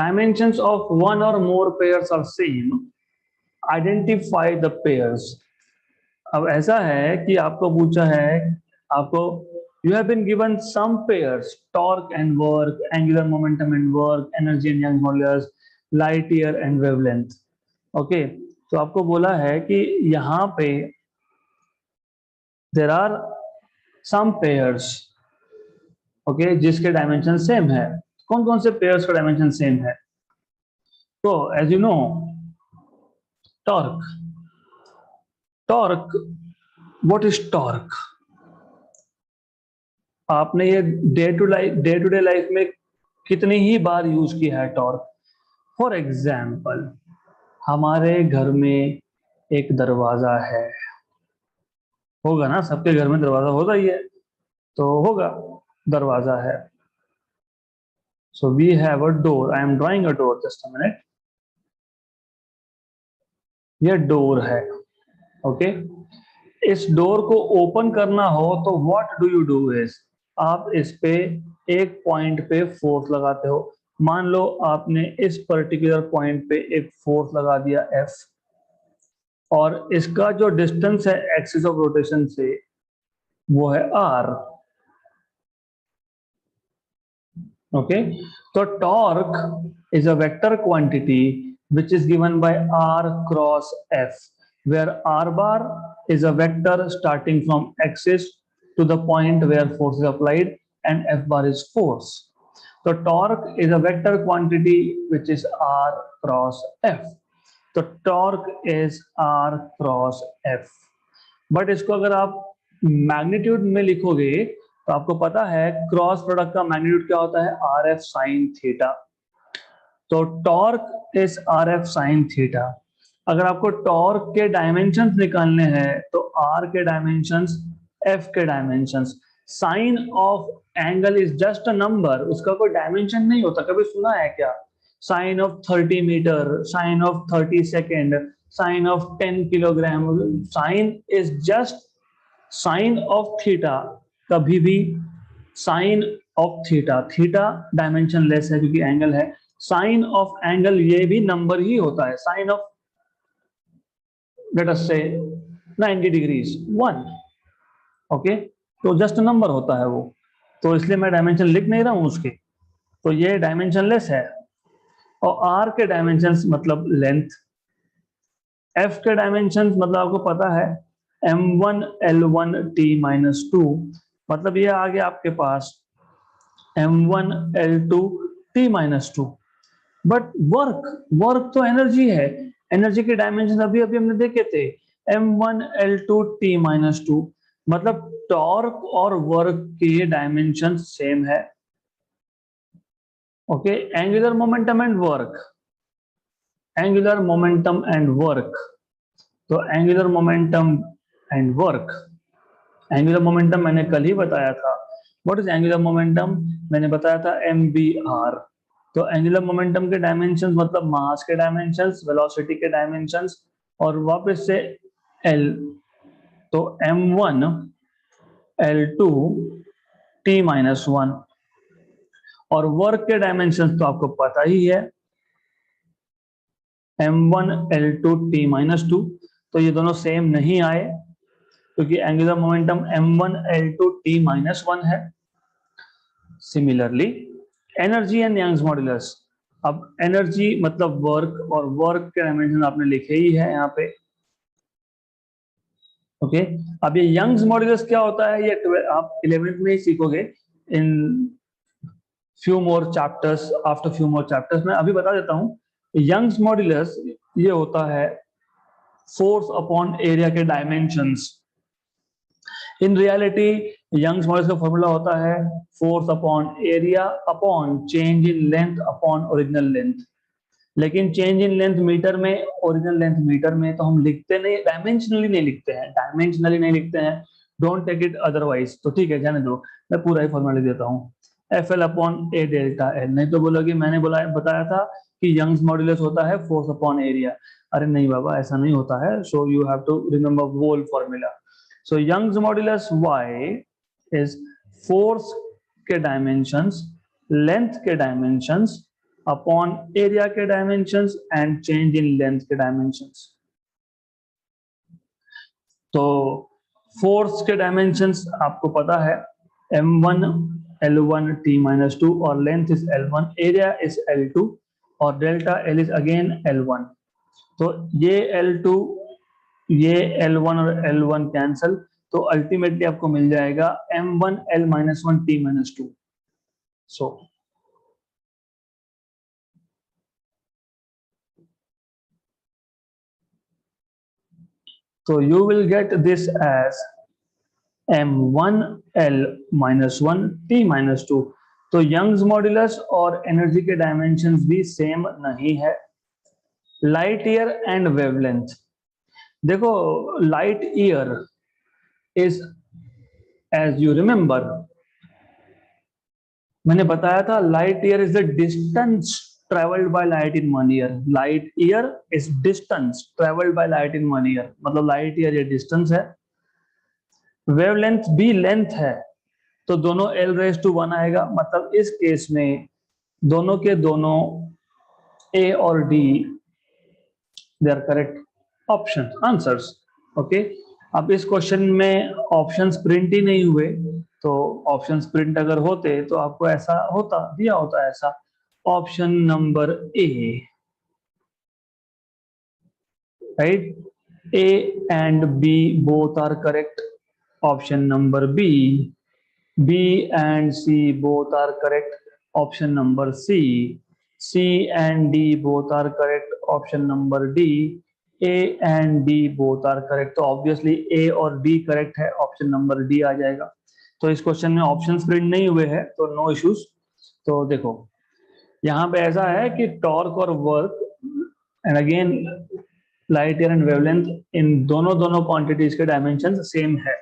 dimensions of one or more pairs are same, identify the pairs. अब ऐसा है कि आपको पूछा है, आपको you have been given some pairs, torque and work, angular momentum and work, energy and Young's modulus, light year and wavelength. Okay, तो आपको बोला है कि यहाँ पे there are some pairs, okay, जिसके डायमेंशन सेम है. कौन कौन से पेयर्स का डायमेंशन सेम है? तो as you know, torque, what is torque? आपने ये डे टू डे लाइफ में कितनी ही बार यूज किया है टॉर्क. फॉर एग्जाम्पल, हमारे घर में एक दरवाजा है, होगा ना, सबके घर में दरवाजा होता ही है, तो होगा, दरवाजा है. So we have a door. I am drawing a door, just a minute. ये डोर है, ओके. इस डोर को ओपन करना हो तो what do you do is, आप इस पे एक पॉइंट पे फोर्स लगाते हो. मान लो आपने इस पर्टिकुलर पॉइंट पे एक फोर्स लगा दिया F, और इसका जो डिस्टेंस है एक्सिस ऑफ रोटेशन से वो है R. ओके, तो torque is a vector quantity which is given by R cross F, where R bar is a vector starting from axis to the point where force is applied, and F bar is force. So torque is a vector quantity which is R cross F. तो torque is R cross F. But इसको अगर आप magnitude में लिखोगे तो आपको पता है क्रॉस प्रोडक्ट का मैग्नीट्यूड क्या होता है, RF sin थीटा. तो torque is RF sin theta. अगर आपको टॉर्क के डायमेंशंस निकालने हैं तो R के डायमेंशंस, F के dimensions. Sine of angle is just a number, उसका कोई डायमेंशन नहीं होता. कभी सुना है क्या? Sine of 30 metre, sine of 30 second, sine of 10 kilogram. Sine is just sine of theta. कभी भी sine of theta, theta dimensionless है क्योंकि एंगल है. साइन ऑफ एंगल ये भी नंबर ही होता है. साइन ऑफ लेट अस से 90 डिग्रीज 1, ओके, तो जस्ट नंबर होता है वो. तो इसलिए मैं डायमेंशन लिख नहीं रहा हूं उसके. तो ये डायमेंशन लेस है. और आर के डायमेंशन मतलब लेंथ, एफ के डायमेंशन मतलब आपको पता है m1 l1 t माइनस 2, मतलब ये आ गया आपके पास m1 l2 t minus 2. But work तो एनर्जी है. एनर्जी के डायमेंशन अभी अभी हमने देखे थे, m1 l2 t माइनस 2, मतलब टॉर्क और वर्क के डायमेंशन सेम है. Okay, angular momentum and work, angular momentum and work. तो angular momentum and work, angular momentum मैंने कल ही बताया था. What is angular momentum? मैंने बताया था mvr. तो एंगुलर मोमेंटम के डायमेंशंस मतलब मास के डायमेंशंस, वेलोसिटी के डायमेंशंस, और वापस से l. तो m1 l2 t माइनस 1. और वर्क के डायमेंशंस तो आपको पता ही है, m1 l2 t माइनस 2. तो ये दोनों सेम नहीं आए क्योंकि angular momentum m1 l2 t minus 1 है. Similarly energy and Young's modulus. अब एनर्जी मतलब वर्क, और वर्क के डायमेंशन आपने लिखे ही है यहाँ पे. ओके, अब ये यंग्स मॉड्यूलस क्या होता है ये आप 11th में ही सीखोगे in few more chapters, after few more chapters. मैं अभी बता देता हूँ. यंग्स मॉड्यूलस ये होता है फोर्स अपॉन एरिया के dimensions. In reality Young's modulus का फॉर्मूला होता है force upon area upon change in length upon original length. लेकिन चेंज इन लेंथ मीटर में, ओरिजिनल लेंथ मीटर में, तो हम लिखते नहीं, डायमेंशनली नहीं लिखते हैं, डायमेंशनली नहीं लिखते हैं. Don't take it otherwise. तो ठीक है, जाने दो, मैं पूरा ही फॉर्मूला लिख देता हूँ. FL अपॉन ए डेल्टा एल. नहीं तो बोलोगे मैंने बताया था कि यंग्स मॉड्यूलस होता है फोर्स अपॉन एरिया. अरे नहीं बाबा, ऐसा नहीं होता है. So you have to remember whole formula. So Young's modulus Y is force के डायमेंशंस, लेंथ के डायमेंशंस अपॉन एरिया के dimensions and change in length के डायमेंशंस। तो फोर्स के डायमेंशंस आपको पता है, m1 l1 t-2 और length is l1, area is l2 और delta l is again l1। तो ये l2 ये l1 और l1 कैंसल, तो अल्टीमेटली आपको मिल जाएगा m1 l-1 t-2। So so you will get this as m1 l-1 t-2। तो यंग्स मॉड्यूलस और एनर्जी के डायमेंशंस भी सेम नहीं है। लाइट ईयर एंड वेवलेंथ, देखो light year is, as you remember, मैंने बताया था light year is the distance travelled by light in 1 year. Light year is distance travelled by light in 1 year, मतलब light year ये distance है। Wavelength भी length है, तो दोनों l⁻⁴ आएगा, मतलब इस केस में दोनों के दोनों ए और D they are correct option answers. Okay, अब इस क्वेश्चन में ऑप्शंस प्रिंट ही नहीं हुए, तो ऑप्शंस प्रिंट अगर होते तो आपको ऐसा होता, दिया होता ऐसा, option number A, right, A and B both are correct. Option number B, B and C both are correct. Option number C. C and D both are correct. Option number D. A and D both are correct. तो obviously A और D correct है, option number D आ जाएगा। तो इस question में options print नहीं हुए हैं, तो नो इश्यूज। तो देखो यहाँ पे ऐसा है कि टॉर्क और work and again light year and wavelength, इन दोनों क्वांटिटीज के डायमेंशन सेम है।